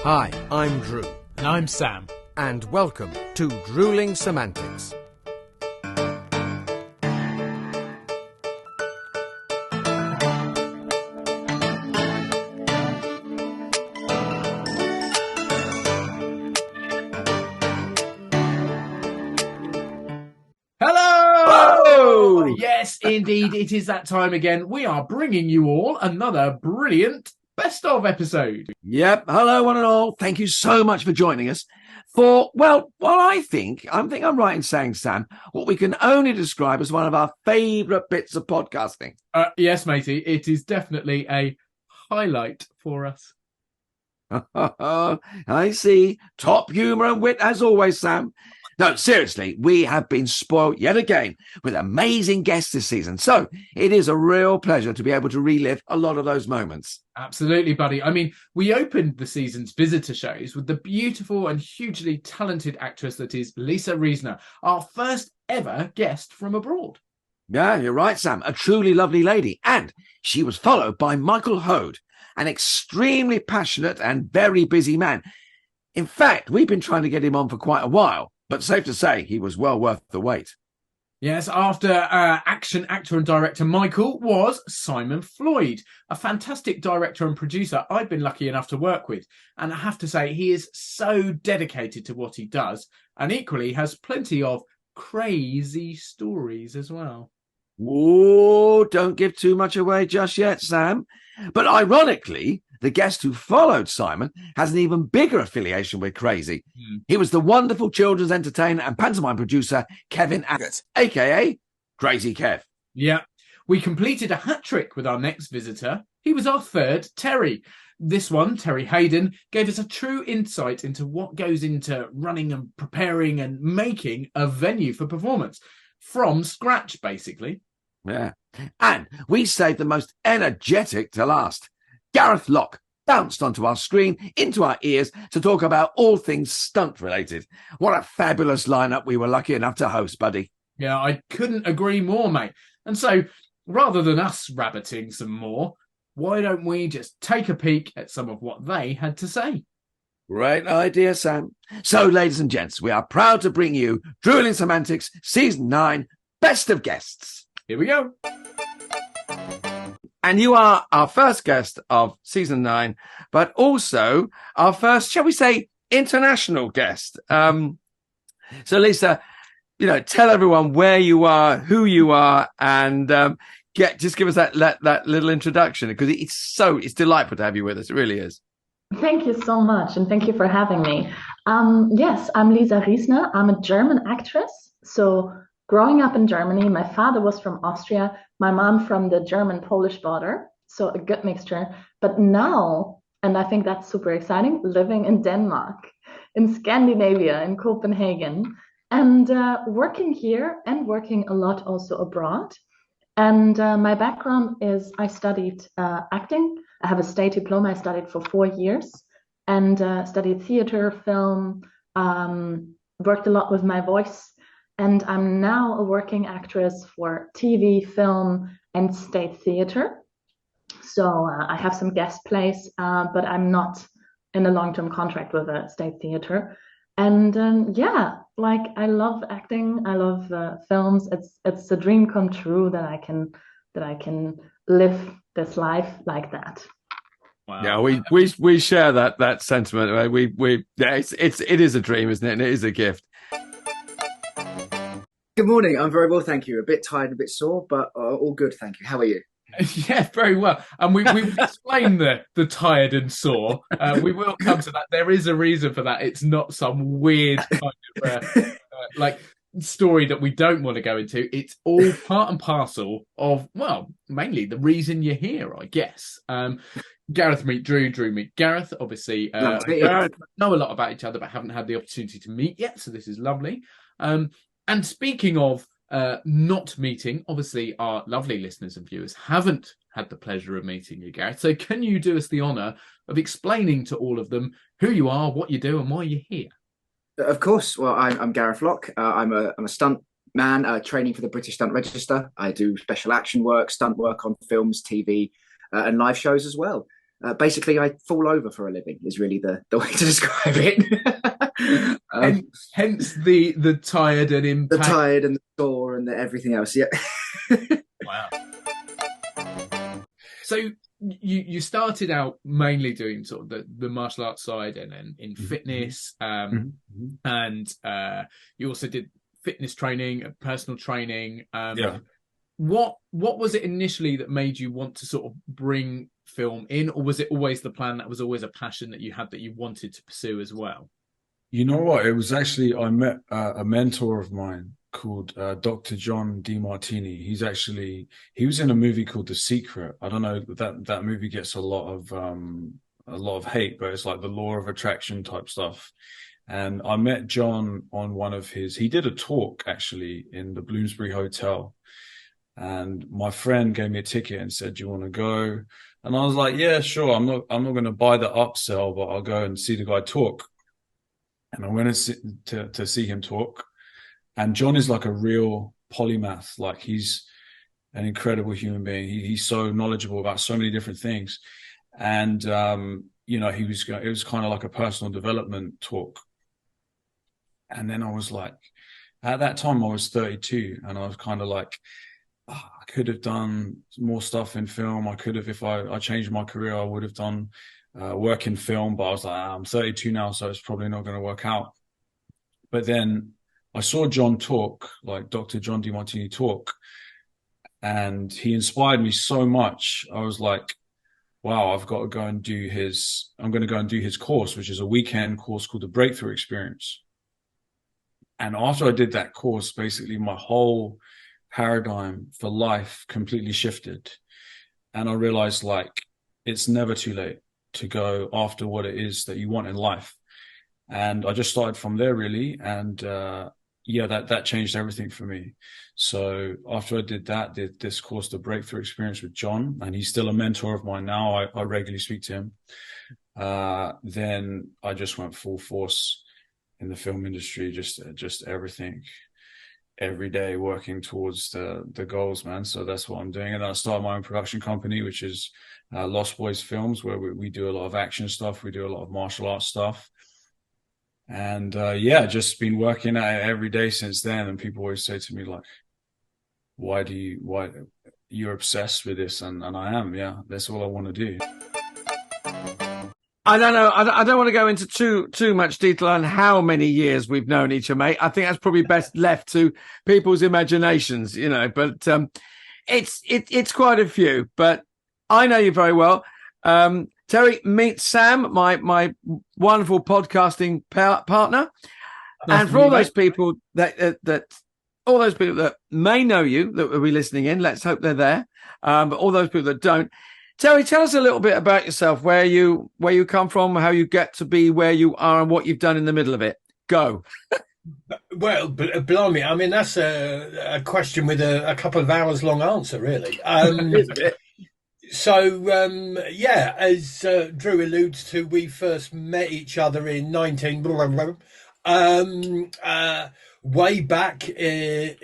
Hi, I'm Drew. And I'm Sam. And welcome to Drewling Samantics. Hello! Yes, indeed, it is that time again. We are bringing you all another brilliant best of episode. Yep. Hello, one and all. Thank you so much for joining us for, well, I think I'm right in saying, Sam, what we can only describe as one of our favourite bits of podcasting. Yes, matey, it is definitely a highlight for us. I see. Top humour and wit as always, Sam. No, seriously, we have been spoiled yet again with amazing guests this season. So it is a real pleasure to be able to relive a lot of those moments. Absolutely, buddy. I mean, we opened the season's visitor shows with the beautiful and hugely talented actress that is Lisa Reisner, our first ever guest from abroad. Yeah, you're right, Sam. A truly lovely lady. And she was followed by Michael Hoad, an extremely passionate and very busy man. In fact, we've been trying to get him on for quite a while, but safe to say he was well worth the wait. Yes, after action actor and director Michael was Simon Floyd, a fantastic director and producer I've been lucky enough to work with. And I have to say, he is so dedicated to what he does and equally has plenty of crazy stories as well. Oh, don't give too much away just yet, Sam. But ironically, the guest who followed Simon has an even bigger affiliation with Krazy. He was the wonderful children's entertainer and pantomime producer Kevin Agget, a.k.a. Krazy Kev. Yeah, we completed a hat-trick with our next visitor. He was our third, Terry. This one, Terry Hayden, gave us a true insight into what goes into running and preparing and making a venue for performance. From scratch, basically. Yeah. And we saved the most energetic to last. Gareth Locke bounced onto our screen, into our ears, to talk about all things stunt-related. What a fabulous lineup we were lucky enough to host, buddy. Yeah, I couldn't agree more, mate. And so, rather than us rabbiting some more, why don't we just take a peek at some of what they had to say? Great idea, Sam. So, ladies and gents, we are proud to bring you Drewling Samantics Season 9, Best of Guests. Here we go. And you are our first guest of Season 9, but also our first, shall we say, international guest. So, Lisa, tell everyone where you are, who you are, and just give us that little introduction, because it's delightful to have you with us. It really is. Thank you so much, and thank you for having me. Yes, I'm Lisa Reisner. I'm a German actress. So growing up in Germany, my father was from Austria, my mom from the German-Polish border, so a good mixture. But now, and I think that's super exciting, living in Denmark, in Scandinavia, in Copenhagen, and working here and working a lot also abroad. And my background is I studied acting. I have a state diploma. I studied for 4 years and studied theater, film, worked a lot with my voice. And I'm now a working actress for TV, film, and state theater. So I have some guest plays, but I'm not in a long-term contract with a state theater. And I love acting. I love films. It's a dream come true that I can live this life like that. Wow. Yeah, we share that sentiment. It is a dream, isn't it? And it is a gift. Good morning. I'm very well, thank you. A bit tired, a bit sore, but all good, thank you. How are you? Yeah, very well. And we explained the tired and sore. We will come to that. There is a reason for that. It's not some weird kind of story that we don't want to go into. It's all part and parcel of, well, mainly the reason you're here, I guess. Gareth meet Drew, Drew meet Gareth. Obviously, know a lot about each other, but haven't had the opportunity to meet yet. So this is lovely. And speaking of not meeting, obviously our lovely listeners and viewers haven't had the pleasure of meeting you, Gareth. So can you do us the honour of explaining to all of them who you are, what you do, and why you're here? Of course. Well, I'm Gareth Locke. I'm a stunt man training for the British Stunt Register. I do special action work, stunt work on films, TV, and live shows as well. basically, I fall over for a living is really the way to describe it. Hence the tired and The impact. tired and the sore and the everything else. Yeah. Wow. So you started out mainly doing sort of the martial arts side and then in fitness, and you also did fitness training, personal training. What was it initially that made you want to sort of bring film in, or was it always the plan, that was always a passion that you had that you wanted to pursue as well? You know what? It was actually, I met a mentor of mine called Dr. John DeMartini. He was in a movie called The Secret. I don't know, that movie gets a lot of hate, but it's like the law of attraction type stuff. And I met John on he did a talk actually in the Bloomsbury Hotel. And my friend gave me a ticket and said, "Do you want to go?" And I was like, "Yeah, sure. I'm not going to buy the upsell, but I'll go and see the guy talk." And I went to see him talk. And John is like a real polymath. Like, he's an incredible human being. He's so knowledgeable about so many different things. And it was kind of like a personal development talk. And then I was like, at that time I was 32, and I was kind of like, I could have done more stuff in film. I could have, if I changed my career, I would have done work in film. But I was like, I'm 32 now, so it's probably not going to work out. But then I saw John talk, like Dr. John DeMartini talk, and he inspired me so much. I was like, wow, I'm going to go and do his course, which is a weekend course called the Breakthrough Experience. And after I did that course, basically my whole paradigm for life completely shifted. And I realized, like, it's never too late to go after what it is that you want in life. And I just started from there, really. And that changed everything for me. So after I did this course, the Breakthrough Experience with John, and he's still a mentor of mine now, I regularly speak to him. Then I just went full force in the film industry, just everything, every day working towards the goals, man. So that's what I'm doing. And I started my own production company, which is Lost Boys Films, where we do a lot of action stuff. We do a lot of martial arts stuff. And just been working at it every day since then. And people always say to me, like, why you're obsessed with this? And I am, that's all I want to do. I don't know. I don't want to go into too much detail on how many years we've known each other, mate. I think that's probably best left to people's imaginations, but it's quite a few. But I know you very well. Terry, meet Sam, my wonderful podcasting partner. Nice, and for all those people that may know you, that will be listening in, let's hope they're there. But all those people that don't, Terry, tell us a little bit about yourself, where you come from, how you get to be where you are, and what you've done in the middle of it. Go. Well, blimey, I mean, that's a question with a couple of hours long answer, really. So, as Drew alludes to, we first met each other in way back in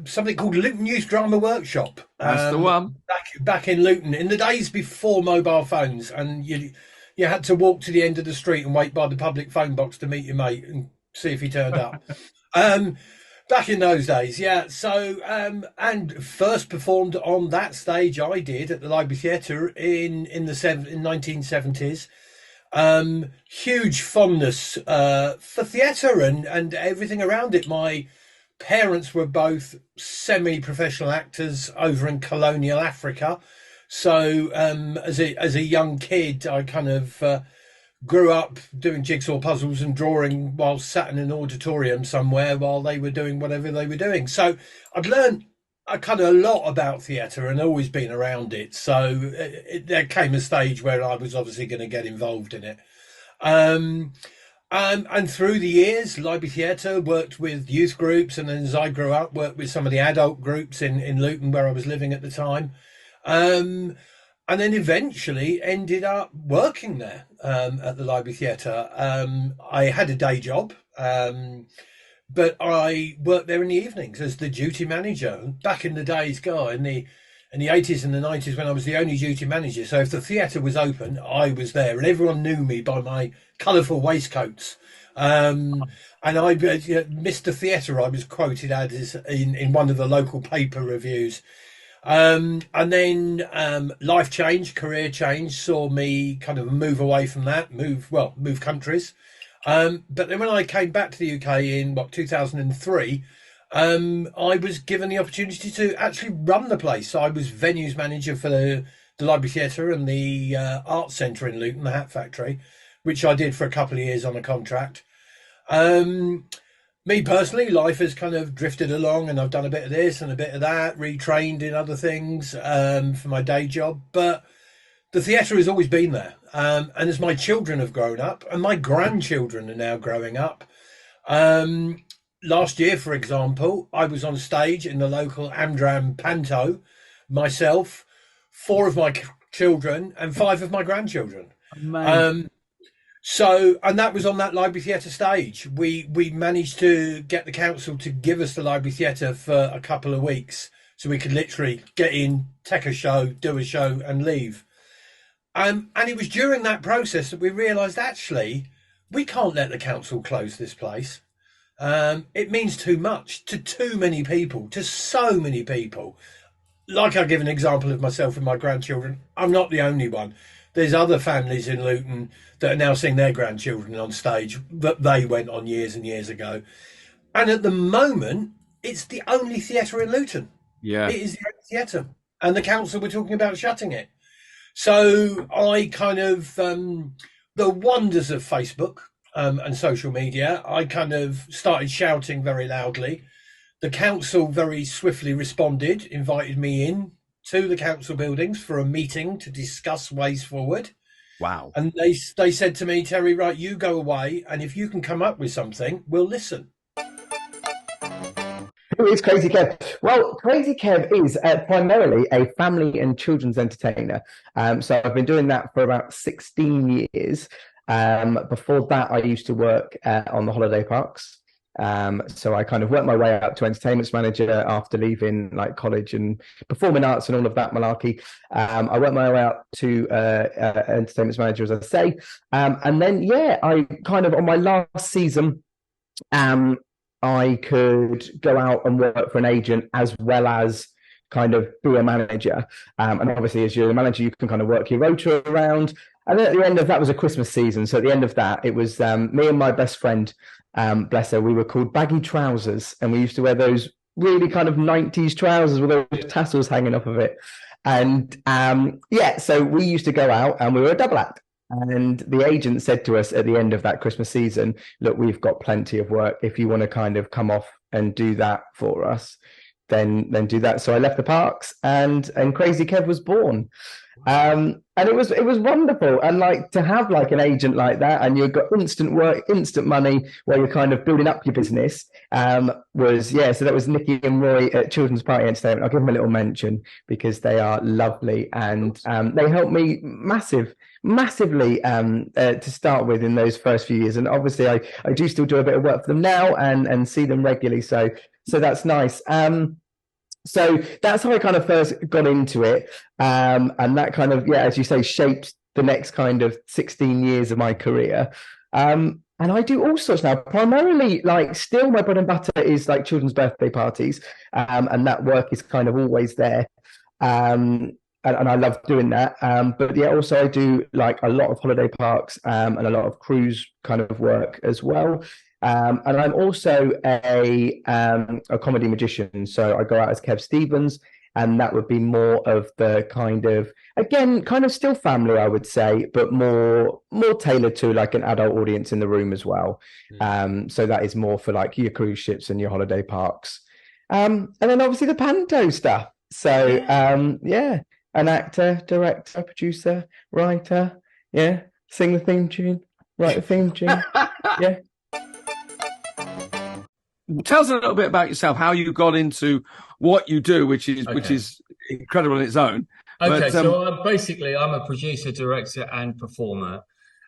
something called Luton Youth Drama Workshop. That's the one. Back in Luton, in the days before mobile phones, and you had to walk to the end of the street and wait by the public phone box to meet your mate and see if he turned up. Back in those days, yeah. So, and first performed on that stage I did at the Library Theatre in the 1970s. Huge fondness for theatre and everything around it. My parents were both semi-professional actors over in colonial Africa. So as a young kid, I kind of grew up doing jigsaw puzzles and drawing while sat in an auditorium somewhere while they were doing whatever they were doing. So I'd learned kind of a lot about theatre and always been around it. So there came a stage where I was obviously going to get involved in it. And through the years, Library Theatre worked with youth groups, and then as I grew up, worked with some of the adult groups in Luton, where I was living at the time. And then eventually ended up working there at the Library Theatre. I had a day job, but I worked there in the evenings as the duty manager. Back in the days, in the in the 80s and the 90s when I was the only duty manager. So if the theatre was open, I was there, and everyone knew me by my colourful waistcoats. And I, Mr. Theatre, I was quoted as in one of the local paper reviews. And then life change, career change, saw me kind of move away from that, move countries. But then when I came back to the UK in 2003, I was given the opportunity to actually run the place. So I was venues manager for the Library Theatre and the Arts Centre in Luton, the Hat Factory, which I did for a couple of years on a contract. Me personally, life has kind of drifted along, and I've done a bit of this and a bit of that, retrained in other things for my day job. But the theatre has always been there. And as my children have grown up, and my grandchildren are now growing up, last year, for example, I was on stage in the local Amdram panto, myself, 4 of my children, and 5 of my grandchildren. And that was on that Library Theatre stage. We managed to get the council to give us the Library Theatre for a couple of weeks, so we could literally get in, take a show, do a show, and leave. And it was during that process that we realised, actually, we can't let the council close this place. It means too much to too many people, to so many people. Like I give an example of myself and my grandchildren, I'm not the only one. There's other families in Luton that are now seeing their grandchildren on stage that they went on years and years ago. And at the moment, it's the only theatre in Luton. Yeah. It is the only theatre. And the council were talking about shutting it. So I kind of, the wonders of Facebook and social media, I kind of started shouting very loudly. The council very swiftly responded, invited me in to the council buildings for a meeting to discuss ways forward. Wow. And they said to me, Terry, right, you go away, and if you can come up with something, we'll listen. Who is Krazy Kev? Well, Krazy Kev is primarily a family and children's entertainer. So I've been doing that for about 16 years. Before that, I used to work on the holiday parks. So I kind of worked my way up to entertainment manager after leaving like college and performing arts and all of that malarkey. I worked my way up to entertainment manager, as I say. And then, yeah, I kind of, on my last season, I could go out and work for an agent as well as kind of be a manager. And obviously, as you're a manager, you can kind of work your rota around. And then at the end of that was a Christmas season. So at the end of that, it was me and my best friend, bless her, we were called Baggy Trousers. And we used to wear those really kind of 90s trousers with those tassels hanging off of it. And yeah, so we used to go out and we were a double act. And the agent said to us at the end of that Christmas season, look, we've got plenty of work. If you want to kind of come off and do that for us, then do that. So I left the parks and Krazy Kev was born. And it was wonderful. And like to have like an agent like that and you've got instant work, instant money where you're kind of building up your business was, yeah. So that was Nikki and Roy at Children's Party Entertainment. I'll give them a little mention because they are lovely and they helped me massively to start with in those first few years. And obviously I do still do a bit of work for them now and see them regularly. So that's nice. So that's how I kind of first got into it. And that kind of, yeah, as you say, shaped the next kind of 16 years of my career. And I do all sorts now, primarily like still my bread and butter is like children's birthday parties. And that work is kind of always there. And I love doing that. But yeah, also I do like a lot of holiday parks and a lot of cruise kind of work as well. And I'm also a comedy magician. So I go out as Kev Stevens, and that would be more of the kind of, again, kind of still family, I would say, but more tailored to like an adult audience in the room as well. So that is more for like your cruise ships and your holiday parks. And then obviously the panto stuff. So yeah, an actor, director, producer, writer, yeah, sing the theme tune, write the theme tune, yeah. Tell us a little bit about yourself, how you got into what you do, which is incredible in its own. Okay, but, so basically I'm a producer, director and performer,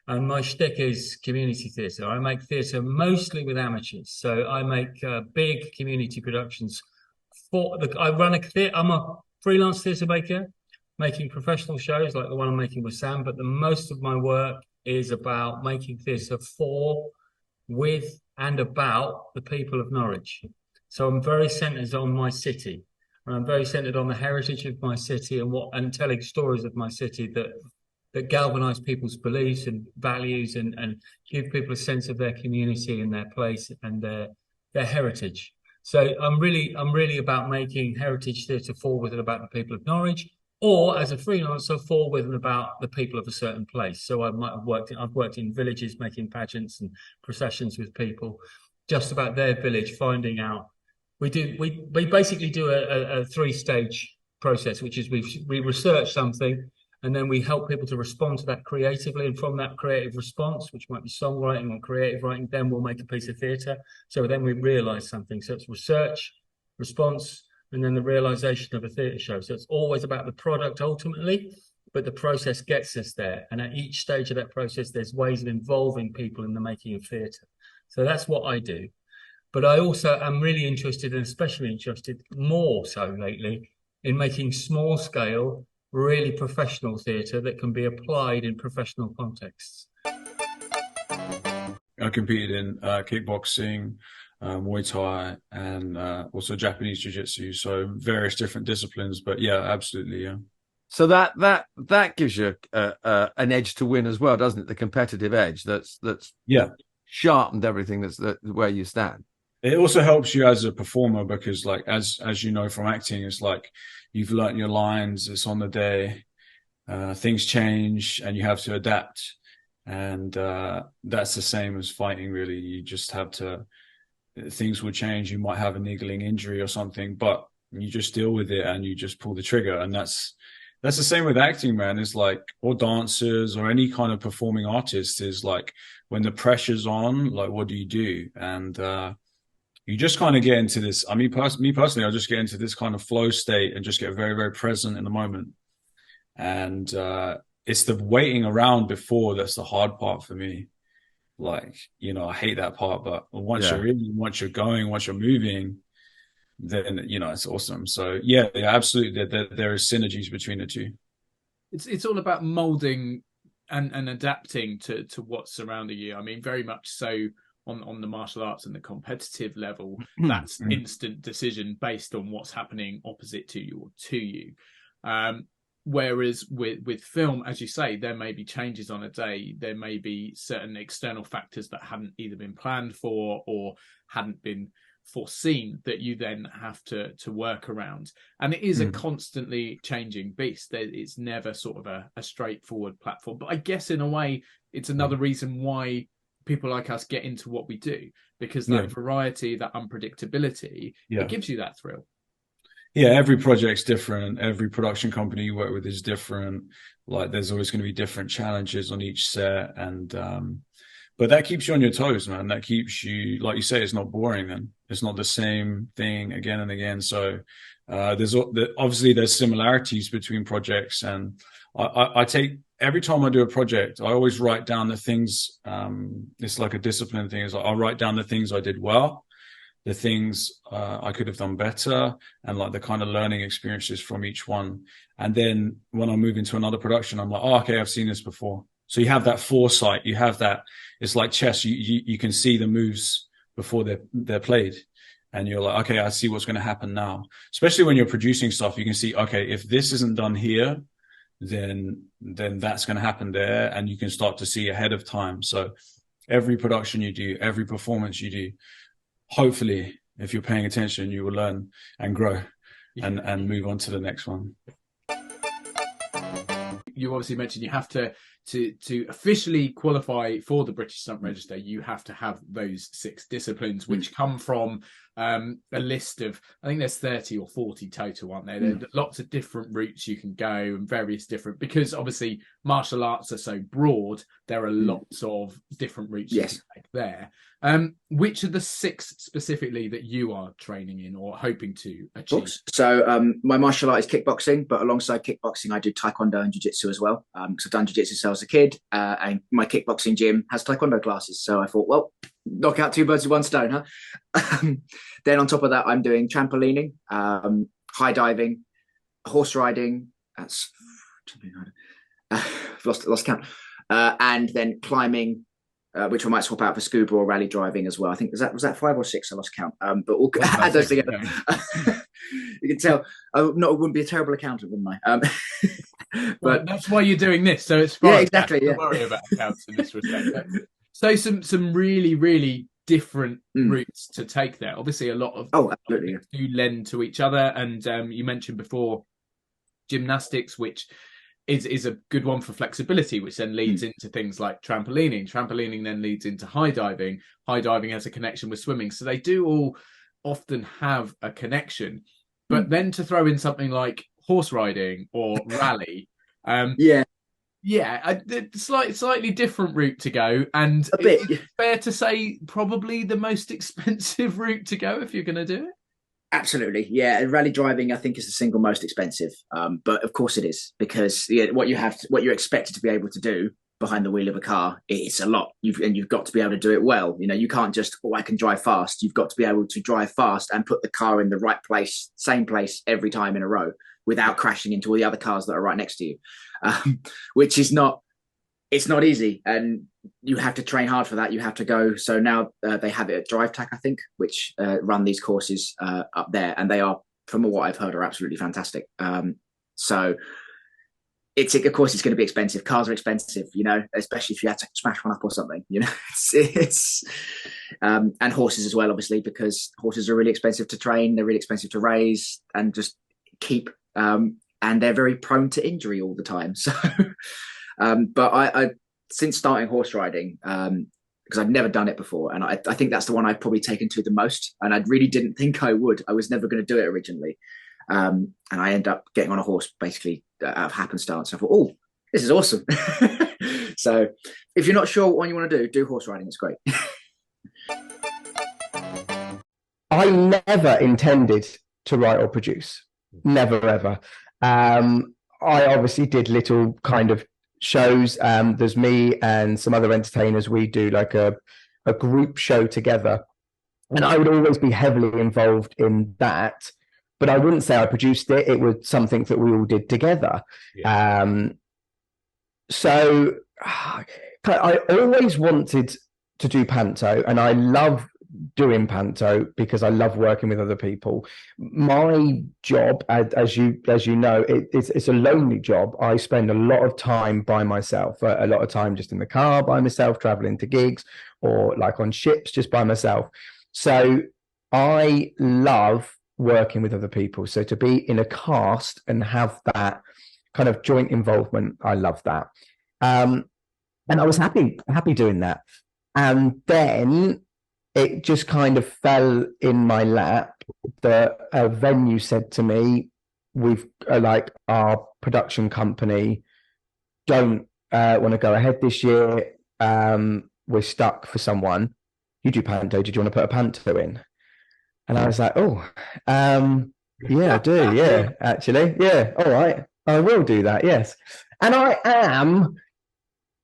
and my shtick is community theatre. I make theatre mostly with amateurs, so I make big community productions. I'm a freelance theatre maker, making professional shows like the one I'm making with Sam, but the most of my work is about making theatre for, with, and about the people of Norwich. So I'm very centred on my city, and I'm very centred on the heritage of my city and telling stories of my city that galvanise people's beliefs and values and give people a sense of their community and their place and their heritage. So I'm really about making heritage theatre for, with, and about the people of Norwich, or as a freelancer for, with, and about the people of a certain place. So I've worked in villages making pageants and processions with people just about their village, finding out. We basically do a 3-stage process, which is we research something, and then we help people to respond to that creatively. And from that creative response, which might be songwriting or creative writing, then we'll make a piece of theatre. So then we realise something. So it's research, response, and then the realisation of a theatre show. So it's always about the product ultimately, but the process gets us there. And at each stage of that process, there's ways of involving people in the making of theatre. So that's what I do. But I also am really interested, and especially interested more so lately, in making small scale, really professional theatre that can be applied in professional contexts. I competed in kickboxing, Muay Thai, and also Japanese Jiu-Jitsu. So various different disciplines. But yeah, absolutely, yeah. So that gives you an edge to win as well, doesn't it? The competitive edge that's sharpened everything. That's where you stand. It also helps you as a performer because, like, as you know from acting, it's like you've learnt your lines. It's on the day. Things change, and you have to adapt. And that's the same as fighting, really. You just have to. Things will change. You might have a niggling injury or something, but you just deal with it and you just pull the trigger. And that's the same with acting, man. It's like, or dancers or any kind of performing artist is like, when the pressure's on, like, what do you do? And you just kind of get into this. I mean, me personally, I just get into this kind of flow state and just get very, very present in the moment. And it's the waiting around before that's the hard part for me. Like, you know, I hate that part, but once you're in, once you're going, once you're moving, then, you know, it's awesome. So yeah, absolutely. There is synergies between the two. It's all about molding and adapting to what's surrounding you. I mean, very much so on the martial arts and the competitive level, that's instant decision based on what's happening opposite to you or to you. Whereas with film, as you say, there may be changes on a day. There may be certain external factors that hadn't either been planned for or hadn't been foreseen that you then have to work around. And it is a constantly changing beast. It's never sort of a straightforward platform. But I guess in a way, it's another reason why people like us get into what we do, because that variety, that unpredictability, it gives you that thrill. Yeah, every project's different. Every production company you work with is different. Like, there's always going to be different challenges on each set. And but that keeps you on your toes, man. That keeps you, like you say, it's not boring then. It's not the same thing again and again. So obviously there's similarities between projects. And I take, every time I do a project, I always write down the things. It's like a discipline thing. Is like, I'll write down the things I did well, the things I could have done better, and like the kind of learning experiences from each one. And then when I move into another production, I'm like, oh, okay, I've seen this before. So you have that foresight. You have that. It's like chess. You can see the moves before they're played, and you're like, okay, I see what's going to happen now. Especially when you're producing stuff, you can see, okay, if this isn't done here, then that's going to happen there, and you can start to see ahead of time. So every production you do, every performance you do, hopefully, if you're paying attention, you will learn and grow and move on to the next one. You obviously mentioned you have to officially qualify for the British Stunt Register. You have to have those 6 disciplines, which come from a list of, I think there's 30 or 40 total, aren't there? There are lots of different routes you can go and various different, because obviously martial arts are so broad, there are lots of different routes you can take there. Which are the 6 specifically that you are training in or hoping to achieve? So my martial art is kickboxing, but alongside kickboxing, I do taekwondo and jiu-jitsu as well. Because I've done jiu-jitsu since I was a kid, and my kickboxing gym has taekwondo classes. So I thought, well, knock out 2 birds with 1 stone, huh? Then on top of that, I'm doing trampolining, high diving, horse riding. That's lost count. And then climbing, which I might swap out for scuba or rally driving as well. I think was that 5 or 6? I lost count. But we'll add those together. You can tell I wouldn't be a terrible accountant, wouldn't I? But that's why you're doing this, so it's fine. Yeah, exactly. Don't worry about accounts in this respect. So some really, really different routes to take there. Obviously, a lot of absolutely do lend to each other, and you mentioned before gymnastics, which is a good one for flexibility, which then leads into things like trampolining. Trampolining then leads into high diving. High diving has a connection with swimming, so they do all often have a connection. But then to throw in something like horse riding or rally, slightly different route to go, and it's fair to say probably the most expensive route to go if you're going to do it. Absolutely, yeah. Rally driving, I think, is the single most expensive, but of course it is, because what you're expected to be able to do behind the wheel of a car, it's a lot. You've got to be able to do it well. You can't just, I can drive fast. You've got to be able to drive fast and put the car in the right place, same place every time in a row, without crashing into all the other cars that are right next to you, which is not easy, and you have to train hard for that. You have to go. So now they have it at Drive Tack, I think, which run these courses up there, and they are, from what I've heard, are absolutely fantastic. So of course it's going to be expensive. Cars are expensive, especially if you had to smash one up or something. It's and horses as well, obviously, because horses are really expensive to train. They're really expensive to raise and just keep, and they're very prone to injury all the time. So. But I since starting horse riding, because I'd never done it before, and I think that's the one I've probably taken to the most, and I really didn't think I would. I was never going to do it originally, and I ended up getting on a horse basically out of happenstance. I thought, oh, this is awesome. So if you're not sure what one you want to do horse riding. It's great. I never intended to write or produce. Never, ever. I obviously did little kind of shows. There's me and some other entertainers. We do like a group show together, and I would always be heavily involved in that, but I wouldn't say I produced it. It was something that we all did together. So I always wanted to do panto, and I love doing panto because I love working with other people. My job, as you know, it's a lonely job. I spend a lot of time by myself, a lot of time just in the car by myself, traveling to gigs, or like on ships just by myself. So I love working with other people. So to be in a cast and have that kind of joint involvement, I love that. And I was happy doing that. And then it just kind of fell in my lap that a venue said to me, we've like our production company don't want to go ahead this year. We're stuck for someone. You do panto. Did you want to put a panto in? And I was like, yeah, I do. Yeah, actually. Yeah. All right. I will do that. Yes. And I am,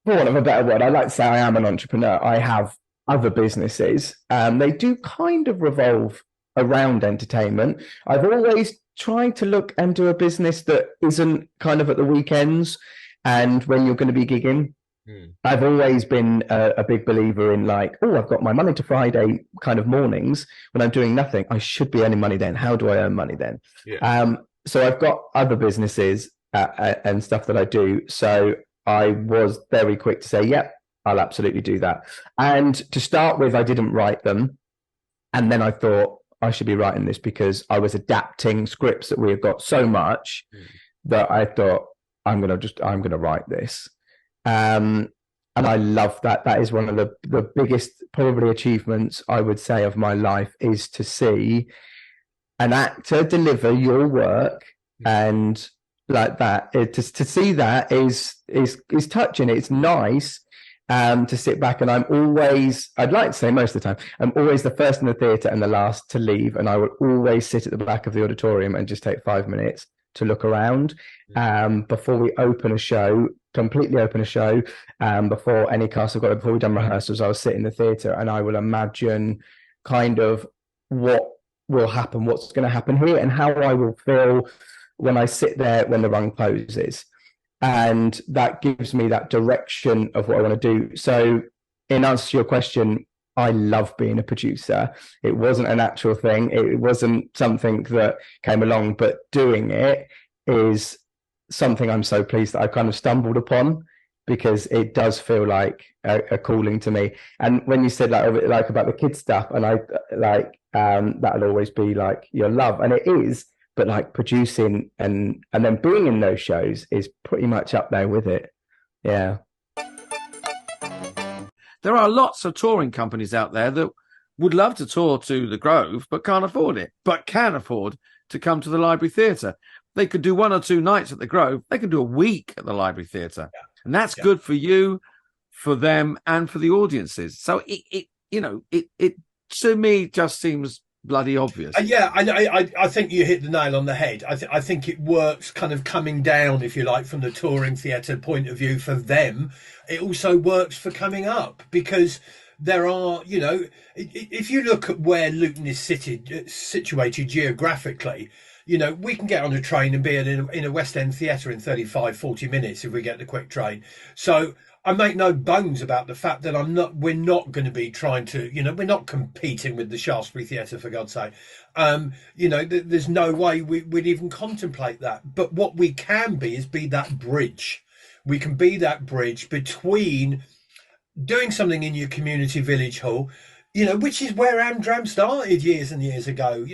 for want of a better word, I like to say I am an entrepreneur. I have other businesses. They do kind of revolve around entertainment. I've always tried to look and do a business that isn't kind of at the weekends and when you're going to be gigging. I've always been a big believer in like, I've got my Monday to Friday kind of mornings when I'm doing nothing. I should be earning money then. How do I earn money then? Yeah. So I've got other businesses and stuff that I do. So I was very quick to say, yep, I'll absolutely do that. And to start with, I didn't write them. And then I thought I should be writing this because I was adapting scripts that we have got so much that I thought I'm going to write this. And I love that. That is one of the biggest probably achievements I would say of my life, is to see an actor deliver your work and like that. To see that is touching. It's nice. To sit back, and I'd like to say most of the time, I'm always the first in the theatre and the last to leave, and I will always sit at the back of the auditorium and just take 5 minutes to look around before we completely open a show, before any cast have got it, before we've done rehearsals. I'll sit in the theatre and I will imagine kind of what will happen, what's going to happen here, and how I will feel when I sit there when the rung closes. And that gives me that direction of what I want to do. So in answer to your question, I love being a producer. It wasn't a natural thing. It wasn't something that came along, but doing it is something I'm so pleased that I kind of stumbled upon, because it does feel like a calling to me. And when you said like about the kids stuff, and I like that'll always be like your love, and it is. But like producing and then being in those shows is pretty much up there with it. Yeah. There are lots of touring companies out there that would love to tour to the Grove, but can't afford it, but can afford to come to the Library Theatre. They could do 1 or 2 nights at the Grove. They can do a week at the Library Theatre. Yeah. And that's good for you, for them, and for the audiences. So it to me just seems bloody obvious. I think you hit the nail on the head. I think it works kind of coming down, if you like, from the touring theatre point of view for them. It also works for coming up, because there are, if you look at where Luton is situated geographically, we can get on a train and be in a West End theatre in 35, 40 minutes if we get the quick train. So I make no bones about the fact that we're not going to be trying to, we're not competing with the Shaftesbury Theatre, for God's sake. There's no way we'd even contemplate that. But what we can be is be that bridge. We can be that bridge between doing something in your community village hall, which is where Amdram started years and years ago,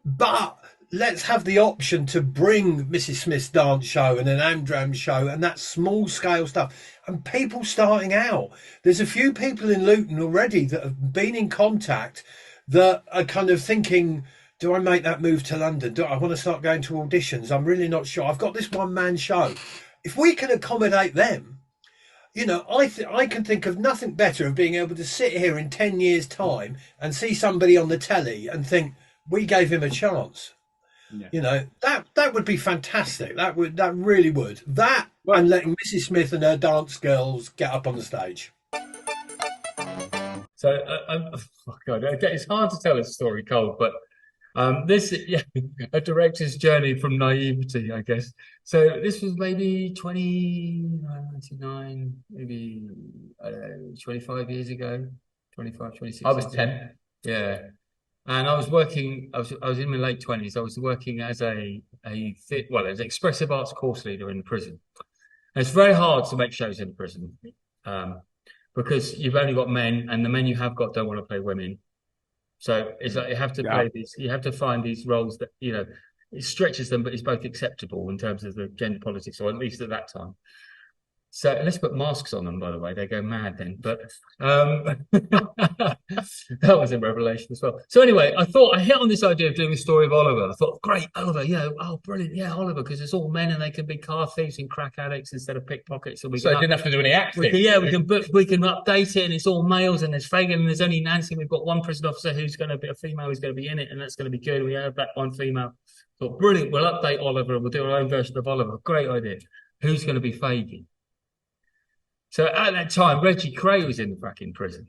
but let's have the option to bring Mrs. Smith's dance show and an Amdram show and that small scale stuff. And people starting out, there's a few people in Luton already that have been in contact that are kind of thinking, do I make that move to London? Do I want to start going to auditions? I'm really not sure. I've got this one man show. If we can accommodate them, I can think of nothing better of being able to sit here in 10 years' time and see somebody on the telly and think, we gave him a chance. Yeah. That would be fantastic. That really would. And letting Mrs. Smith and her dance girls get up on the stage. So, oh God, it's hard to tell this story, Cole, but a director's journey from naivety, I guess. So this was maybe 1999, maybe 25 years ago, 25, 26. I was 10. Yeah. And I was working, I was in my late 20s. I was working as as an expressive arts course leader in the prison. And it's very hard to make shows in the prison because you've only got men, and the men you have got don't want to play women. So it's like you have to play these, you have to find these roles that, it stretches them, but it's both acceptable in terms of the gender politics, or at least at that time. So let's put masks on them, by the way. They go mad then. But that was a revelation as well. So anyway, I thought I hit on this idea of doing a story of Oliver. I thought, great, Oliver, brilliant. Yeah, Oliver, because it's all men and they can be car thieves and crack addicts instead of pickpockets. So I didn't have to do any acting. We can update it, and it's all males, and there's Fagin, and there's only Nancy. We've got one prison officer who's going to be a female who's going to be in it, and that's going to be good. We have that one female. Thought, brilliant, we'll update Oliver and we'll do our own version of Oliver. Great idea. Who's going to be Fagin? So at that time, Reggie Cray was in the fucking prison.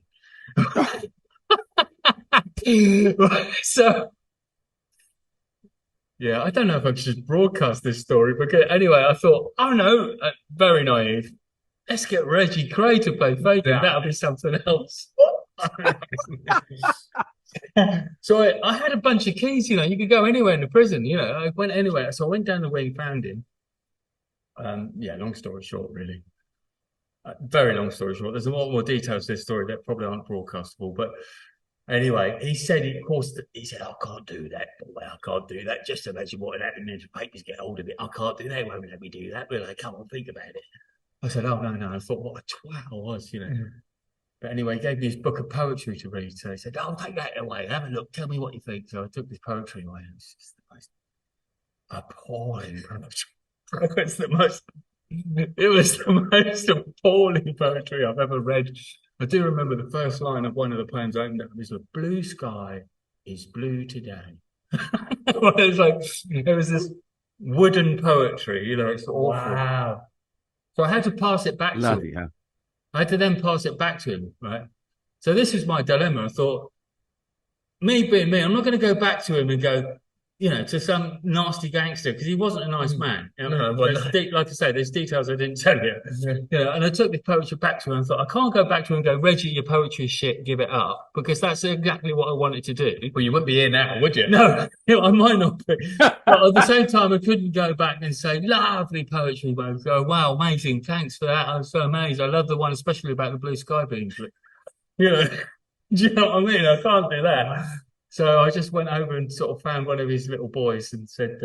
So, yeah, I don't know if I should broadcast this story, but anyway, I thought, oh no, very naive. Let's get Reggie Cray to play Fagin. Yeah. That'll be something else. So I had a bunch of keys, you could go anywhere in the prison, I went anywhere. So I went down the wing, found him. Long story short, really. Very long story short, there's a lot more details to this story that probably aren't broadcastable. But anyway, he said, I can't do that. Boy, I can't do that. Just imagine what would happen if the papers get hold of it. I can't do that. They won't let me do that. But come on, think about it. I said, oh, no. I thought, what a twat I was, Mm-hmm. But anyway, he gave me his book of poetry to read. So he said, oh, take that away. Have a look. Tell me what you think. So I took this poetry away. And it's just the most appalling poetry. It was the most appalling poetry I've ever read. I do remember the first line of one of the poems I opened up was, "The blue sky is blue today." It was this wooden poetry, it's awful. Wow. So I had to pass it back to him. Yeah. I had to then pass it back to him, right? So this was my dilemma. I thought, me being me, I'm not going to go back to him and go, to some nasty gangster, because he wasn't a nice man. Like I say, there's details I didn't tell you. And I took the poetry back to him and thought, I can't go back to him and go, Reggie, your poetry is shit, give it up, because that's exactly what I wanted to do. Well, you wouldn't be here now, would you? No, I might not be. But at the same time, I couldn't go back and say, lovely poetry, but go, wow, amazing, thanks for that. I was so amazed. I love the one, especially about the blue sky beams. Do you know what I mean? I can't do that. So I just went over and sort of found one of his little boys and said,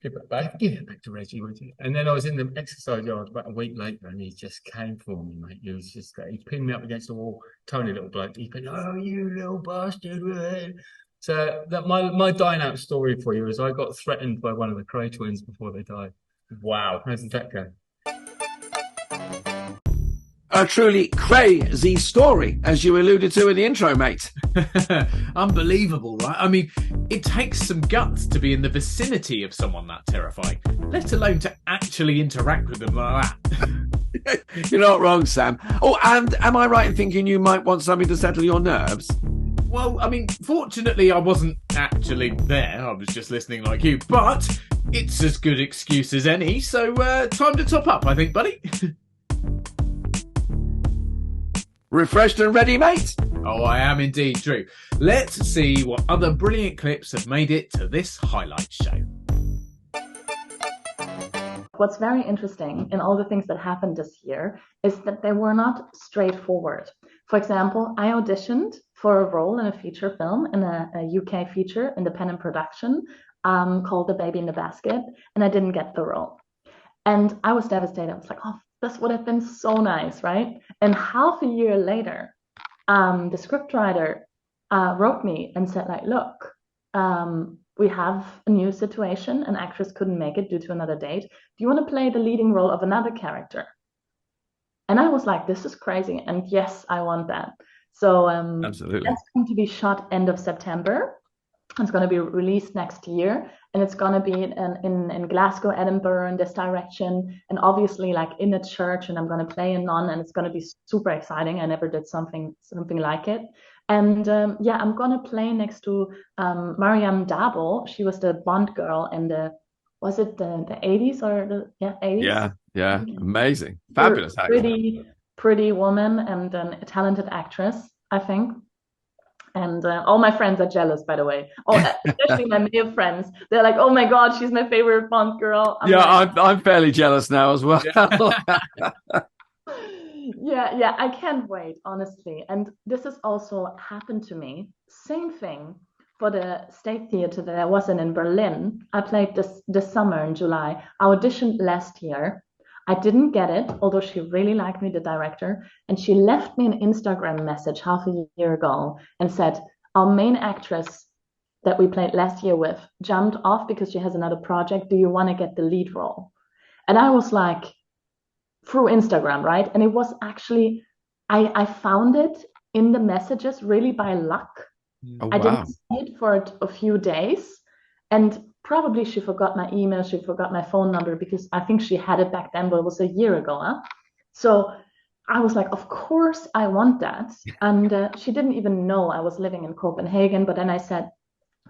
give it back to Reggie, would you? And then I was in the exercise yard about a week later, and he just came for me, mate. He pinned me up against the wall, tiny little bloke. He said, oh, you little bastard. So that my dying out story for you is I got threatened by one of the Cray twins before they died. Wow. How did that go? A truly crazy story, as you alluded to in the intro, mate. Unbelievable, right? I mean, it takes some guts to be in the vicinity of someone that terrifying, let alone to actually interact with them like that. You're not wrong, Sam. Oh, and am I right in thinking you might want something to settle your nerves? Well, I mean, fortunately, I wasn't actually there. I was just listening like you, but it's as good excuse as any, so time to top up, I think, buddy. Refreshed and ready, mate? Oh, I am indeed, Drew. Let's see what other brilliant clips have made it to this highlight show. What's very interesting in all the things that happened this year is that they were not straightforward. For example, I auditioned for a role in a feature film, in a UK feature independent production called The Baby in the Basket, and I didn't get the role. And I was devastated. I was like, oh, this would have been so nice, right? And half a year later, the scriptwriter wrote me and said, like, look, we have a new situation. An actress couldn't make it due to another date. Do you want to play the leading role of another character? And I was like, this is crazy. And yes, I want that. So absolutely, that's going to be shot end of September. It's going to be released next year, and it's going to be in Glasgow, Edinburgh, in this direction, and obviously like in a church, and I'm going to play a nun, and it's going to be super exciting. I never did something like it. And I'm going to play next to Mariam Dabo. She was the Bond girl in the 80s or the 80s? Yeah, amazing, fabulous, pretty woman, and a talented actress, I think. And all my friends are jealous, by the way. Oh, especially my male friends. They're like, "Oh my God, she's my favorite Bond girl." I'm fairly jealous now as well. Yeah, I can't wait, honestly. And this has also happened to me. Same thing for the State Theatre that I was in Berlin. I played this summer in July. I auditioned last year. I didn't get it, although she really liked me, the director, and she left me an Instagram message half a year ago and said, our main actress that we played last year with jumped off because she has another project. Do you want to get the lead role? And I was like, through Instagram, right? And it was actually, I found it in the messages really by luck. Oh, wow. I didn't see it for a few days, and probably she forgot my email, she forgot my phone number, because I think she had it back then, but it was a year ago. So I was like, of course I want that. And she didn't even know I was living in Copenhagen. But then I said,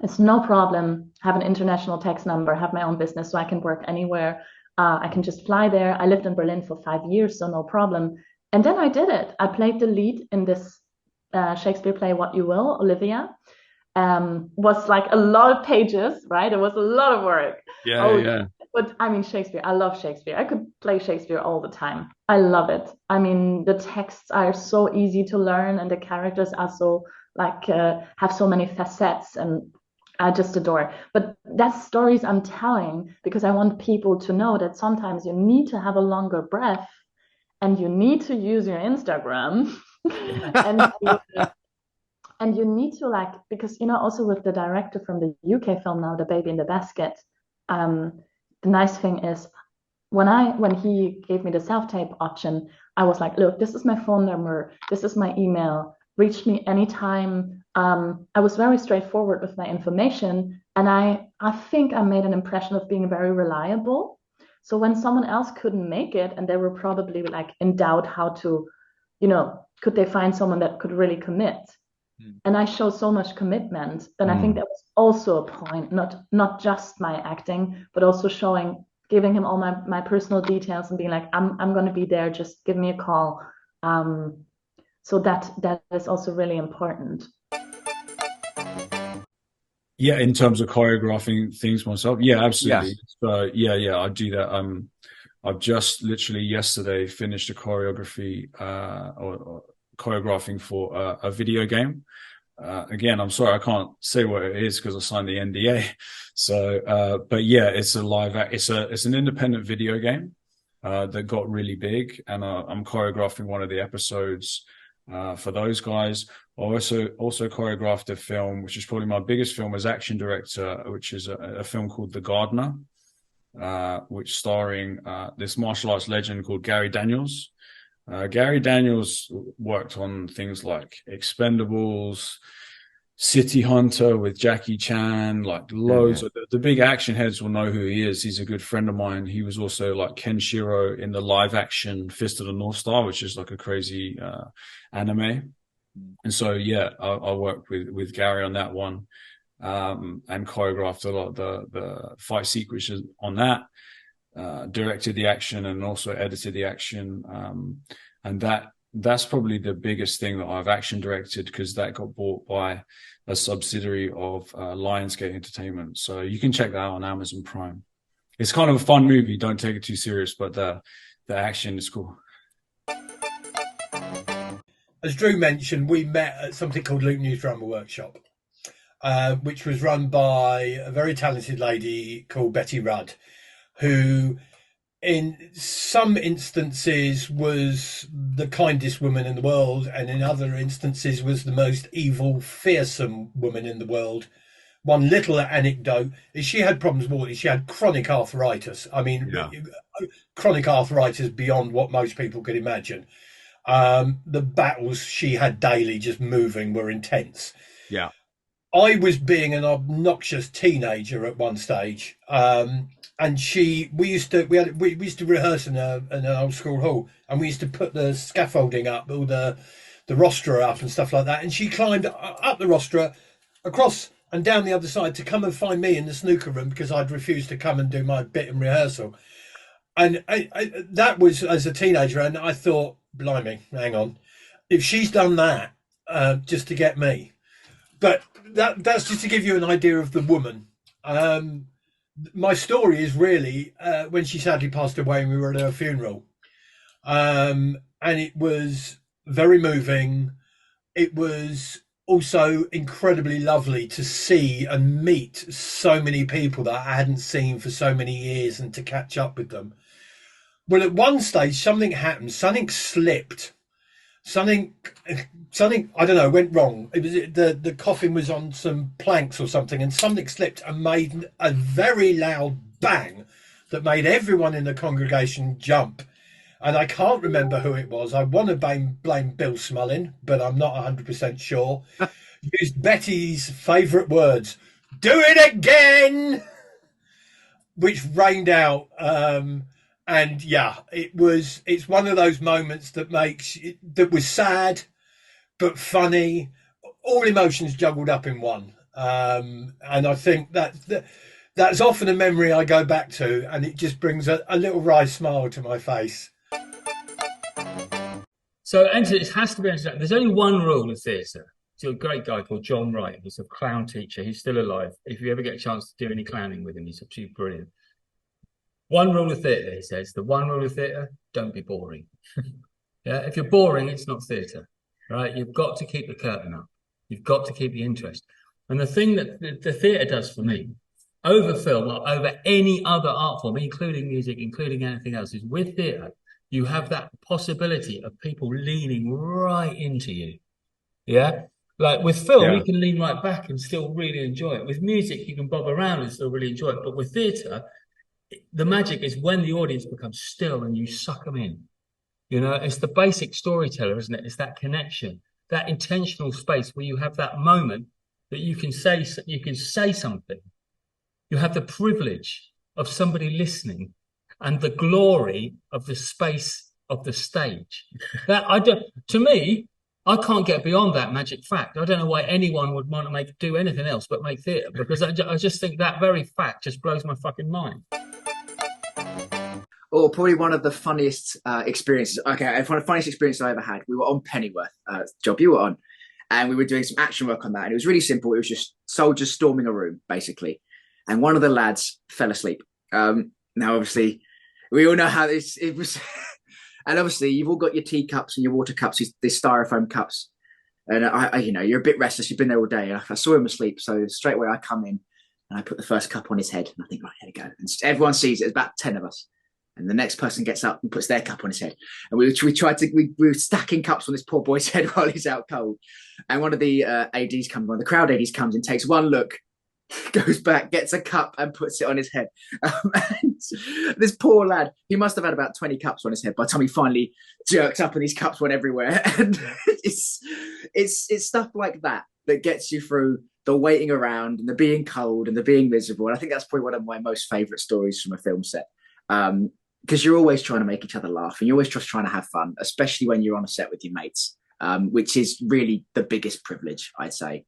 it's no problem. Have an international tax number, have my own business, so I can work anywhere. I can just fly there. I lived in Berlin for 5 years, so no problem. And then I did it. I played the lead in this Shakespeare play, What You Will, Olivia. Was like a lot of pages, right? It was a lot of work. Yeah. But I mean, Shakespeare, I love Shakespeare. I could play Shakespeare all the time. I love it. I mean, the texts are so easy to learn, and the characters are so like have so many facets, and I just adore. But that's stories I'm telling because I want people to know that sometimes you need to have a longer breath, and you need to use your Instagram. And you need to because, also with the director from the UK film now, The Baby in the Basket, the nice thing is when he gave me the self-tape option, I was like, look, this is my phone number, this is my email, reach me anytime. I was very straightforward with my information, and I think I made an impression of being very reliable. So when someone else couldn't make it, and they were probably in doubt how to, could they find someone that could really commit? and I show so much commitment, then I think that was also a point, not just my acting, but also giving him all my personal details and being like, I'm going to be there, just give me a call. So that is also really important. Yeah, in terms of choreographing things myself, yeah, absolutely. Yes. So I do that. I've just literally yesterday finished a choreography or choreographing for a video game. Again, I'm sorry I can't say what it is because I signed the NDA. So, but yeah, it's it's an independent video game that got really big, and I'm choreographing one of the episodes for those guys. I also choreographed a film, which is probably my biggest film as action director, which is a film called The Gardener, which starring this martial arts legend called Gary Daniels. Gary Daniels worked on things like Expendables, City Hunter with Jackie Chan, like loads of the big action heads will know who he is. He's a good friend of mine. He was also like Kenshiro in the live action Fist of the North Star, which is like a crazy anime. And so, I worked with Gary on that one, and choreographed a lot of the fight sequences on that, directed the action and also edited the action. And that's probably the biggest thing that I've action directed, because that got bought by a subsidiary of Lionsgate Entertainment. So you can check that out on Amazon Prime. It's kind of a fun movie. Don't take it too serious, but the action is cool. As Drew mentioned, we met at something called Luke News Drama Workshop, which was run by a very talented lady called Betty Rudd, who in some instances was the kindest woman in the world, and in other instances was the most evil, fearsome woman in the world. One little anecdote is she had problems with she had chronic arthritis. I mean, chronic arthritis beyond what most people could imagine. The battles she had daily just moving were intense. Yeah. I was being an obnoxious teenager at one stage. And we used to rehearse in an old school hall, and we used to put the scaffolding up, all the rostra up and stuff like that. And she climbed up the rostra, across and down the other side to come and find me in the snooker room because I'd refused to come and do my bit in rehearsal. And that was as a teenager, and I thought, blimey, hang on, if she's done that just to get me. But that's just to give you an idea of the woman. My story is really when she sadly passed away and we were at her funeral. And it was very moving. It was also incredibly lovely to see and meet so many people that I hadn't seen for so many years, and to catch up with them. Well, at one stage, something happened. Something slipped. Something I don't know, went wrong. It was the coffin was on some planks or something, and something slipped and made a very loud bang that made everyone in the congregation jump. And I can't remember who it was. I want to blame Bill Smullin, but I'm not 100% sure. Used Betty's favourite words, "Do it again," which rained out. And yeah, it's one of those moments that was sad, but funny, all emotions juggled up in one. And I think that's often a memory I go back to, and it just brings a little wry smile to my face. So, it has to be answered. There's only one rule of theatre. It's a great guy called John Wright. He's a clown teacher. He's still alive. If you ever get a chance to do any clowning with him, he's absolutely brilliant. One rule of theatre, he says, the one rule of theatre, don't be boring. Yeah, if you're boring, it's not theatre, right? You've got to keep the curtain up. You've got to keep the interest. And the thing that the theatre does for me, over film or over any other art form, including music, including anything else, is with theatre, you have that possibility of people leaning right into you. Yeah? Like with film, you can lean right back and still really enjoy it. With music, you can bob around and still really enjoy it. But with theatre, the magic is when the audience becomes still and you suck them in. You know, it's the basic storyteller, isn't it? It's that connection, that intentional space where you have that moment that you can say something. You have the privilege of somebody listening and the glory of the space of the stage. To me, I can't get beyond that magic fact. I don't know why anyone would want to do anything else but make theatre, because I just think that very fact just blows my fucking mind. Or probably one of the funniest experiences. Okay, one of the funniest experiences I ever had. We were on Pennyworth, job you were on, and we were doing some action work on that. And it was really simple. It was just soldiers storming a room, basically. And one of the lads fell asleep. Now, obviously, we all know how it was. And obviously, you've all got your teacups and your water cups, these styrofoam cups. And I you're a bit restless. You've been there all day. I saw him asleep, so straight away I come in and I put the first cup on his head. And I think, right, here we go. And everyone sees it. There's about 10 of us. And the next person gets up and puts their cup on his head. And we were stacking cups on this poor boy's head while he's out cold. And one of the ADs comes, one of the crowd ADs comes and takes one look, goes back, gets a cup and puts it on his head. And this poor lad, he must have had about 20 cups on his head by the time he finally jerked up and these cups went everywhere. And it's stuff like that gets you through the waiting around and the being cold and the being miserable. And I think that's probably one of my most favourite stories from a film set. Because you're always trying to make each other laugh and you're always just trying to have fun, especially when you're on a set with your mates, which is really the biggest privilege, I'd say.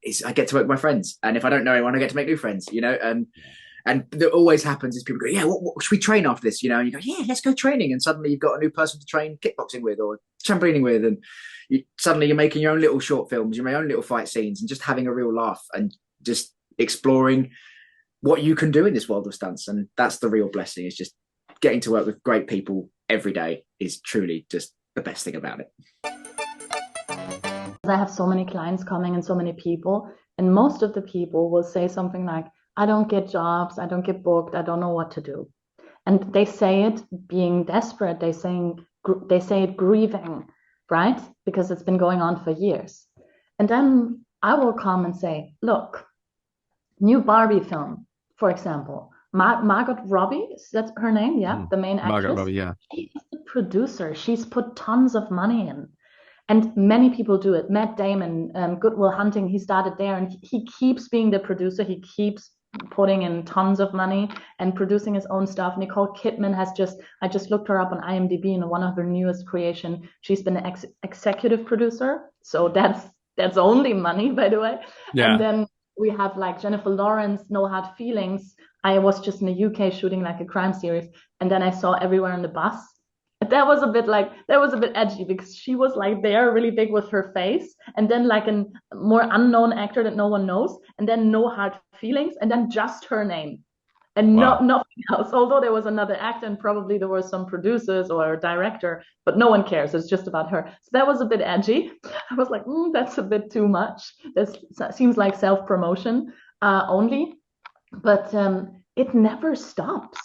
Is I get to work with my friends, and if I don't know anyone, I get to make new friends, and that always happens is people go, yeah, what should we train after this, and you go, yeah, let's go training, and suddenly you've got a new person to train kickboxing with or trampolining with, and suddenly you're making your own little short films, your own little fight scenes, and just having a real laugh and just exploring what you can do in this world of stunts. And that's the real blessing, is just getting to work with great people every day is truly just the best thing about it. I have so many clients coming and so many people, and most of the people will say something like, I don't get jobs, I don't get booked, I don't know what to do. And they say it being desperate, they say it grieving, right? Because it's been going on for years. And then I will come and say, look, new Barbie film, for example, Margot Robbie, that's her name, yeah, the main actress. Margot Robbie, yeah. She's the producer, she's put tons of money in. And many people do it. Matt Damon, Good Will Hunting, he started there, and he keeps being the producer. He keeps putting in tons of money and producing his own stuff. Nicole Kidman I just looked her up on IMDb, and one of her newest creation, she's been an executive producer. So that's only money, by the way. Yeah. And then we have like Jennifer Lawrence, No Hard Feelings. I was just in the UK shooting like a crime series, and then I saw Everywhere on the Bus. That was a bit edgy, because she was like there really big with her face, and then like a more unknown actor that no one knows, and then No Hard Feelings, and then just her name and nothing else. Although there was another actor and probably there were some producers or a director, but no one cares. It's just about her. So that was a bit edgy. I was like, that's a bit too much. That seems like self-promotion only, but it never stops.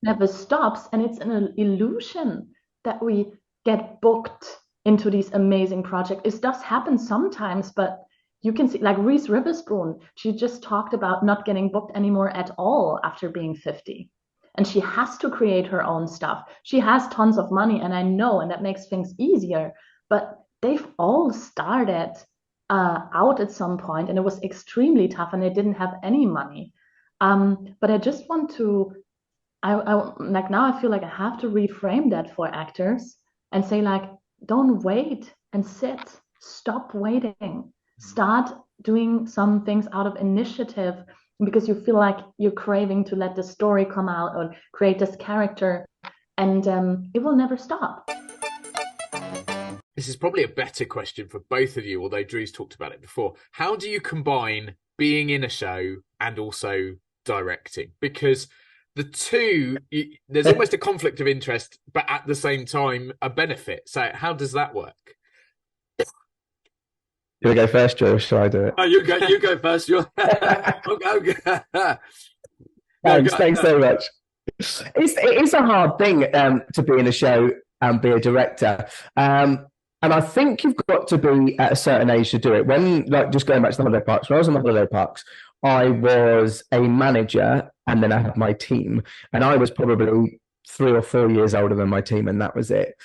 Never stops, and it's an illusion that we get booked into these amazing projects. It does happen sometimes, but you can see, like Reese Witherspoon, she just talked about not getting booked anymore at all after being 50, and she has to create her own stuff. She has tons of money, and I know, and that makes things easier, but they've all started out at some point, and it was extremely tough, and they didn't have any money. But I just want to I like, now I feel like I have to reframe that for actors and say, like, don't wait and sit. Stop waiting. Start doing some things out of initiative, because you feel like you're craving to let the story come out or create this character, and it will never stop. This is probably a better question for both of you, although Drew's talked about it before. How do you combine being in a show and also directing? Because the two, there's almost a conflict of interest, but at the same time, a benefit. So how does that work? You want to go first, Joe, or shall I do it? Oh, you go first. Thanks so much. It is a hard thing to be in a show and be a director. And I think you've got to be at a certain age to do it. When, like, just going back to the holiday parks, when I was in the holiday parks, I was a manager, and then I had my team, and I was probably 3 or 4 years older than my team, and that was it.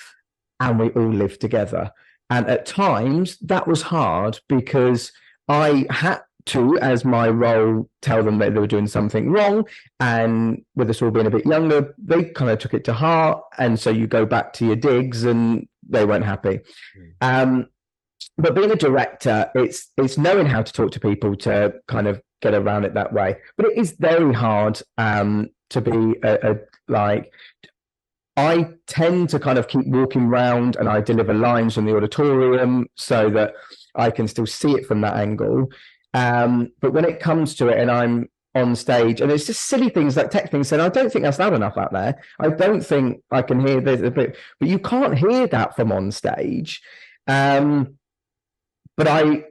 And we all lived together. And at times that was hard, because I had to, as my role, tell them that they were doing something wrong. And with us all being a bit younger, they kind of took it to heart. And so you go back to your digs, and they weren't happy. But being a director, it's knowing how to talk to people to kind of get around it that way. But it is very hard to be like. I tend to kind of keep walking around and I deliver lines from the auditorium so that I can still see it from that angle. But when it comes to it and I'm on stage, and it's just silly things like tech things saying, I don't think that's loud enough out there. I don't think I can hear this a bit, but you can't hear that from on stage. But I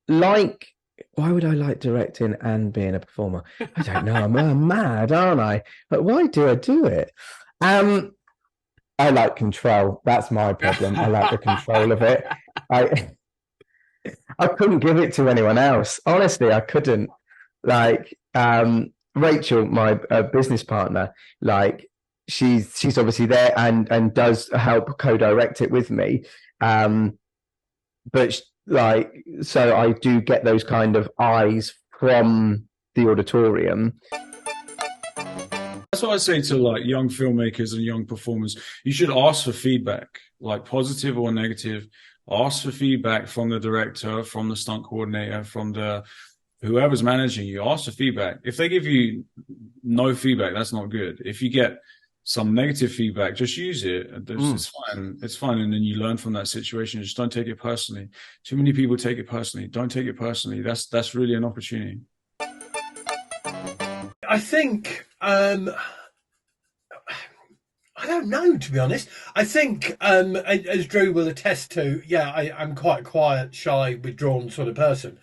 like, why would I like directing and being a performer? I don't know. I'm mad, aren't I? But why do I do it? I like control. That's my problem. I like the control of it. I couldn't give it to anyone else. Honestly, I couldn't. Like Rachel, my business partner, like she's obviously there and does help co-direct it with me. But like, so I do get those kind of eyes from the auditorium. That's what I say to like young filmmakers and young performers. You should ask for feedback, like positive or negative. Ask for feedback from the director, from the stunt coordinator, from the whoever's managing you. Ask for feedback. If they give you no feedback, that's not good. If you get some negative feedback, just use it. It's fine. It's fine. And then you learn from that situation. Just don't take it personally. Too many people take it personally. Don't take it personally. That's really an opportunity. I think I don't know, to be honest. I think as Drew will attest to, yeah, I'm quite a quiet, shy, withdrawn sort of person.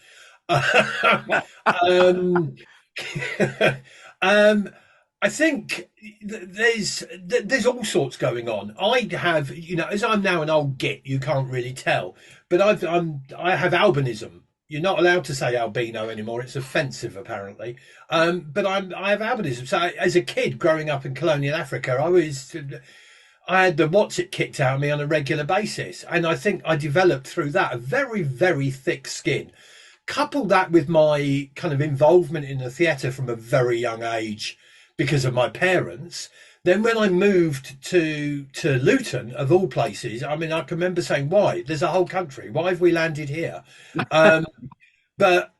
I think there's all sorts going on. I have, as I'm now an old git, you can't really tell, but I have albinism. You're not allowed to say albino anymore. It's offensive, apparently. But I have albinism. So as a kid growing up in colonial Africa, I had the what's it kicked out of me on a regular basis. And I think I developed through that a very, very thick skin. Couple that with my kind of involvement in the theatre from a very young age because of my parents. Then when I moved to Luton, of all places, I mean, I can remember saying, why? There's a whole country. Why have we landed here? But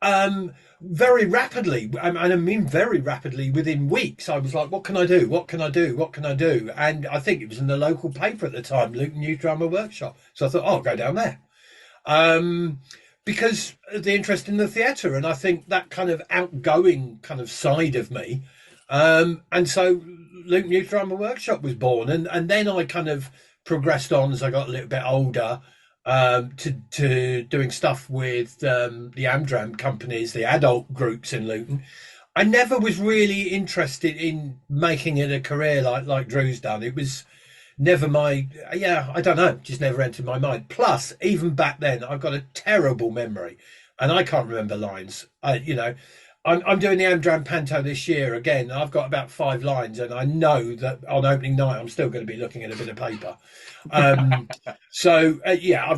very rapidly, and I mean very rapidly, within weeks, I was like, what can I do? What can I do? What can I do? And I think it was in the local paper at the time, Luton Youth Drama Workshop. So I thought, I'll go down there. Because of the interest in the theatre. And I think that kind of outgoing kind of side of me. And so Luton Youth Drama Workshop was born, and then I kind of progressed on as I got a little bit older to doing stuff with the Amdram companies, the adult groups in Luton. I never was really interested in making it a career like Drew's done. It was never I don't know, just never entered my mind. Plus, even back then, I've got a terrible memory, and I can't remember lines. I'm doing the Amdram panto this year again. I've got about 5 lines, and I know that on opening night I'm still going to be looking at a bit of paper. I've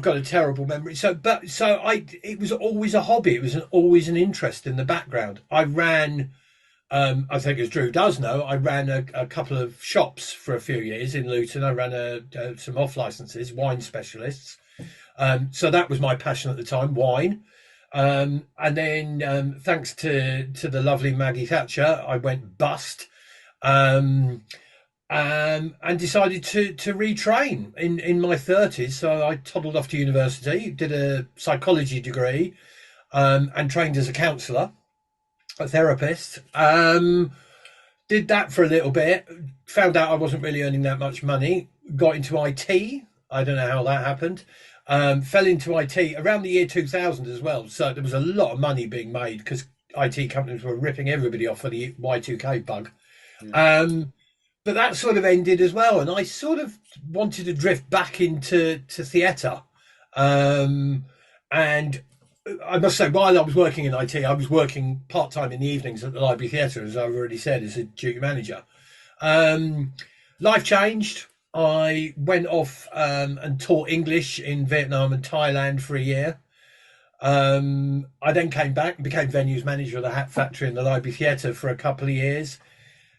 got a terrible memory. It was always a hobby. It was always an interest in the background. I ran, I think as Drew does know, I ran a couple of shops for a few years in Luton. I ran some off licenses, wine specialists. So that was my passion at the time, wine. And then thanks to the lovely Maggie Thatcher, I went bust and decided to retrain in my 30s. So I toddled off to university, did a psychology degree, and trained as a counsellor, a therapist. Did that for a little bit, found out I wasn't really earning that much money, got into IT. I don't know how that happened. Fell into IT around the year 2000 as well. So there was a lot of money being made because IT companies were ripping everybody off for the Y2K bug. Yeah. But that sort of ended as well. And I sort of wanted to drift back into theatre. And I must say, while I was working in IT, I was working part-time in the evenings at the Library Theatre, as I've already said, as a duty manager. Life changed. I went off and taught English in Vietnam and Thailand for a year. I then came back and became venues manager of the Hat Factory and the Library Theatre for a couple of years.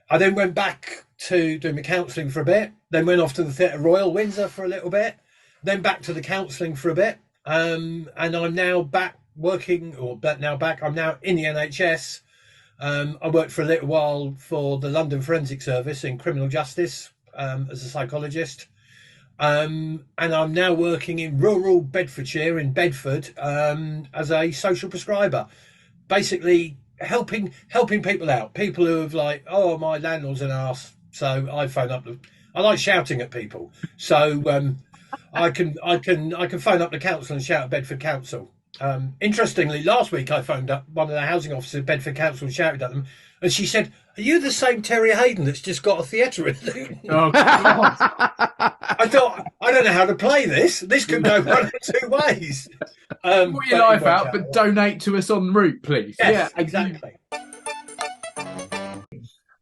I then went back to doing my counselling for a bit, then went off to the Theatre Royal Windsor for a little bit, then back to the counselling for a bit, and I'm now back working, I'm now in the NHS. I worked for a little while for the London Forensic Service in criminal justice as a psychologist. And I'm now working in rural Bedfordshire in Bedford as a social prescriber, basically helping people out. People who have like, oh, my landlord's an arse, so I phone up. I like shouting at people, so I can phone up the council and shout at Bedford Council. Interestingly, last week I phoned up one of the housing officers at Bedford Council and shouted at them, and she said, "Are you the same Terry Hayden that's just got a theatre in Luton?" Oh, God. I thought, I don't know how to play this. This could go one of two ways. Put your life out, but donate to us en route, please. Yes, yeah, exactly.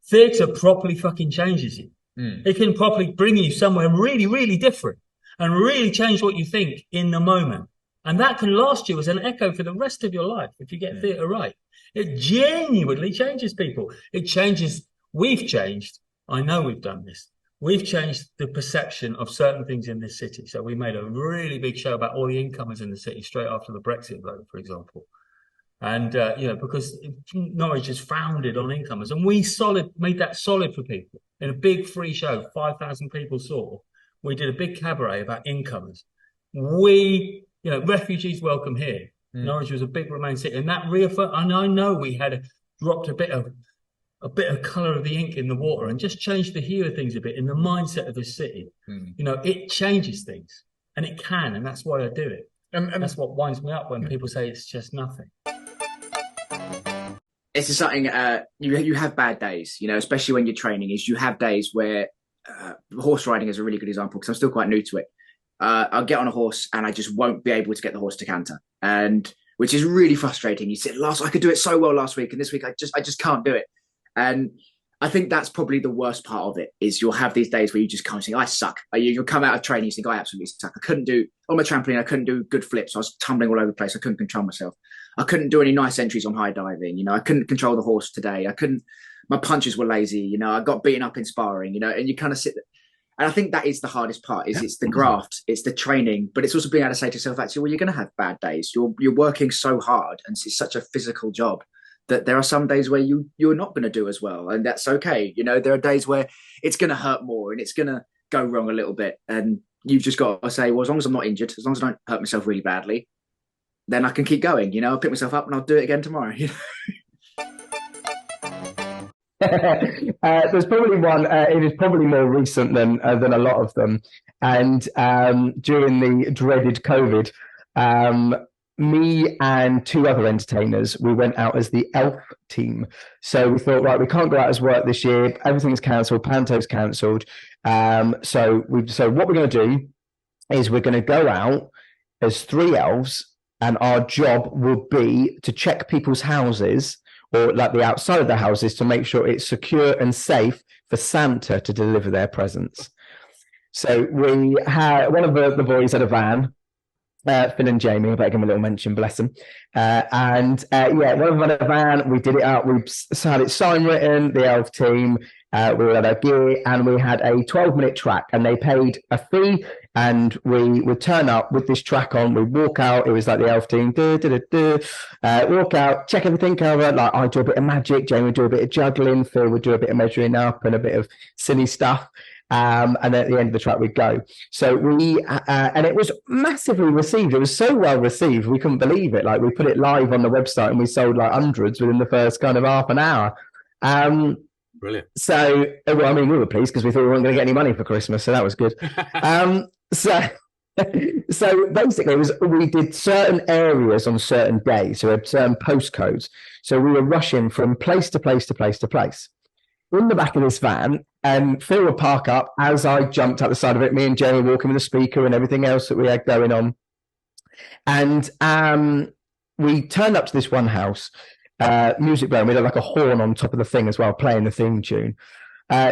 Theatre properly fucking changes you. It can properly bring you somewhere really, really different and really change what you think in the moment. And that can last you as an echo for the rest of your life if you get theatre right. It genuinely changes people. It changes. We've changed. I know we've done this. We've changed the perception of certain things in this city. So we made a really big show about all the incomers in the city straight after the Brexit vote, for example. And, because Norwich is founded on incomers. And we made that solid for people in a big free show. 5,000 people saw. We did a big cabaret about incomers. Refugees welcome here. Norwich was a big Remain city. And that reaffirmed, and I know we had dropped a bit of colour of the ink in the water and just changed the hue of things a bit in the mindset of this city. It changes things, and it can, and that's why I do it. And that's what winds me up when people say it's just nothing. It's just something you have bad days, especially when you're training. Is you have days where horse riding is a really good example because I'm still quite new to it. I'll get on a horse and I just won't be able to get the horse to canter, and which is really frustrating. You said I could do it so well last week, and this week I just can't do it. And I think that's probably the worst part of it is you'll have these days where you just can't think, I suck. You'll come out of training, you think, I absolutely suck. I couldn't do, on my trampoline, I couldn't do good flips. I was tumbling all over the place. I couldn't control myself. I couldn't do any nice entries on high diving. I couldn't control the horse today. My punches were lazy. I got beaten up in sparring, and you kind of sit there. And I think that is the hardest part is it's the graft, it's the training, but it's also being able to say to yourself, actually, well, you're going to have bad days. You're working so hard and it's such a physical job that there are some days where you're not going to do as well. And that's okay. There are days where it's going to hurt more and it's going to go wrong a little bit. And you've just got to say, well, as long as I'm not injured, as long as I don't hurt myself really badly, then I can keep going. I'll pick myself up and I'll do it again tomorrow. There's probably one. It is probably more recent than a lot of them. And during the dreaded COVID, me and two other entertainers, we went out as the elf team. So we thought, right, we can't go out as work this year. Everything's cancelled. Panto's cancelled. So what we're going to do is we're going to go out as three elves, and our job will be to check people's houses, or like the outside of the houses, to make sure it's secure and safe for Santa to deliver their presents. So we had one of the boys had a van, Phil and Jamie. I better give him a little mention, bless them. One of them had a van. We did it out. We had it sign written, the elf team. We had our gear, and we had a 12-minute track, and they paid a fee, and we would turn up with this track on. We'd walk out. It was like the elf team, walk out, check everything over. Like, I do a bit of magic, Jamie would do a bit of juggling, Phil would do a bit of measuring up and a bit of silly stuff. And then at the end of the track, we'd go. So and it was massively received. It was so well received, we couldn't believe it. Like, we put it live on the website, and we sold like hundreds within the first kind of half an hour. Brilliant. So, we were pleased because we thought we weren't going to get any money for Christmas, so that was good. So basically, we did certain areas on certain days, so we had certain postcodes. So we were rushing from place to place to place to place. In the back of this van, and Phil would park up as I jumped out the side of it, me and Jamie walking with the speaker and everything else that we had going on. And we turned up to this one house, music playing. We had like a horn on top of the thing as well, playing the theme tune.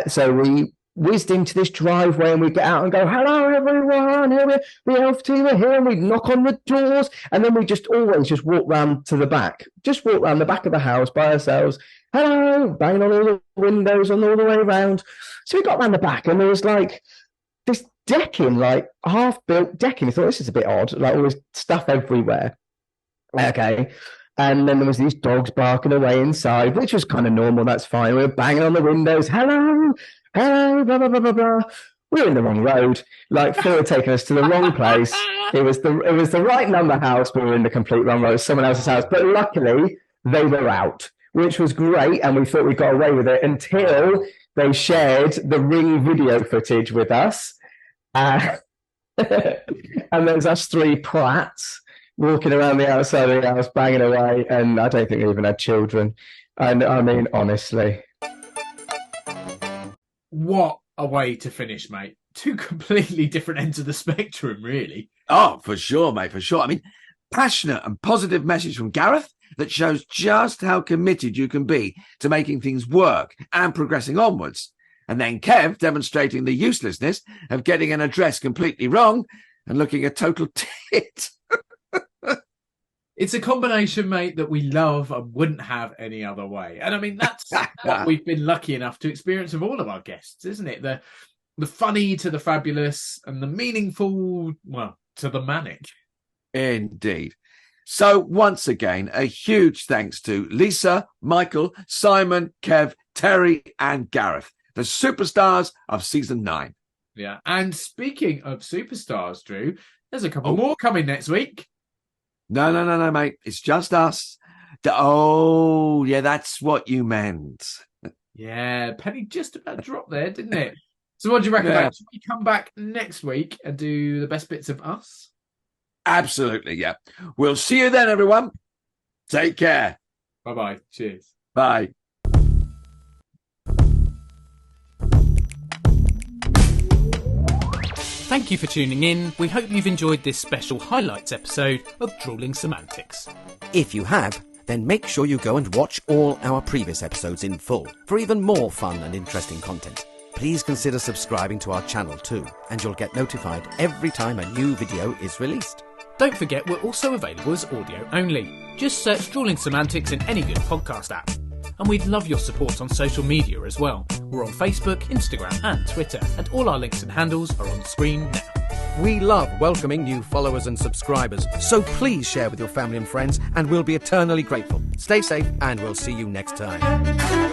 So we whizzed into this driveway, and we get out and go, hello everyone, here the elf team are here, and we knock on the doors, and then we just always just walk round to the back, just walk round the back of the house by ourselves, hello, banging on all the windows and all the way around. So we got round the back, and there was like this decking, like half-built decking. I thought, this is a bit odd, like all this stuff everywhere. Okay. And then there was these dogs barking away inside, which was kind of normal. That's fine. We were banging on the windows. Hello, hello, blah, blah, blah, blah, blah. We were in the wrong road. Like, Phil had taken us to the wrong place. It was the right number house, but we were in the complete wrong road, someone else's house. But luckily, they were out, which was great. And we thought we got away with it until they shared the Ring video footage with us. And there's us three plats walking around the outside of the house, banging away, and I don't think we even had children. And I mean, honestly. What a way to finish, mate. Two completely different ends of the spectrum, really. Oh, for sure, mate, for sure. I mean, passionate and positive message from Gareth that shows just how committed you can be to making things work and progressing onwards. And then Kev demonstrating the uselessness of getting an address completely wrong and looking a total tit. It's a combination, mate, that we love and wouldn't have any other way. And I mean, that's what we've been lucky enough to experience with all of our guests, isn't it? The funny to the fabulous and the meaningful, well, to the manic. Indeed. So once again, a huge thanks to Lisa, Michael, Simon, Kev, Terry and Gareth, the superstars of season 9. Yeah. And speaking of superstars, Drew, there's a couple more coming next week. No, mate. It's just us. Oh, yeah, that's what you meant. Yeah, penny just about dropped there, didn't it? So what do you reckon? Yeah. Should we come back next week and do the best bits of us? Absolutely, yeah. We'll see you then, everyone. Take care. Bye-bye. Cheers. Bye. Thank you for tuning in. We hope you've enjoyed this special highlights episode of Drewling Samantics. If you have, then make sure you go and watch all our previous episodes in full for even more fun and interesting content. Please consider subscribing to our channel too, and you'll get notified every time a new video is released. Don't forget we're also available as audio only. Just search Drewling Samantics in any good podcast app. And we'd love your support on social media as well. We're on Facebook, Instagram and Twitter, and all our links and handles are on the screen now. We love welcoming new followers and subscribers, so please share with your family and friends, and we'll be eternally grateful. Stay safe, and we'll see you next time.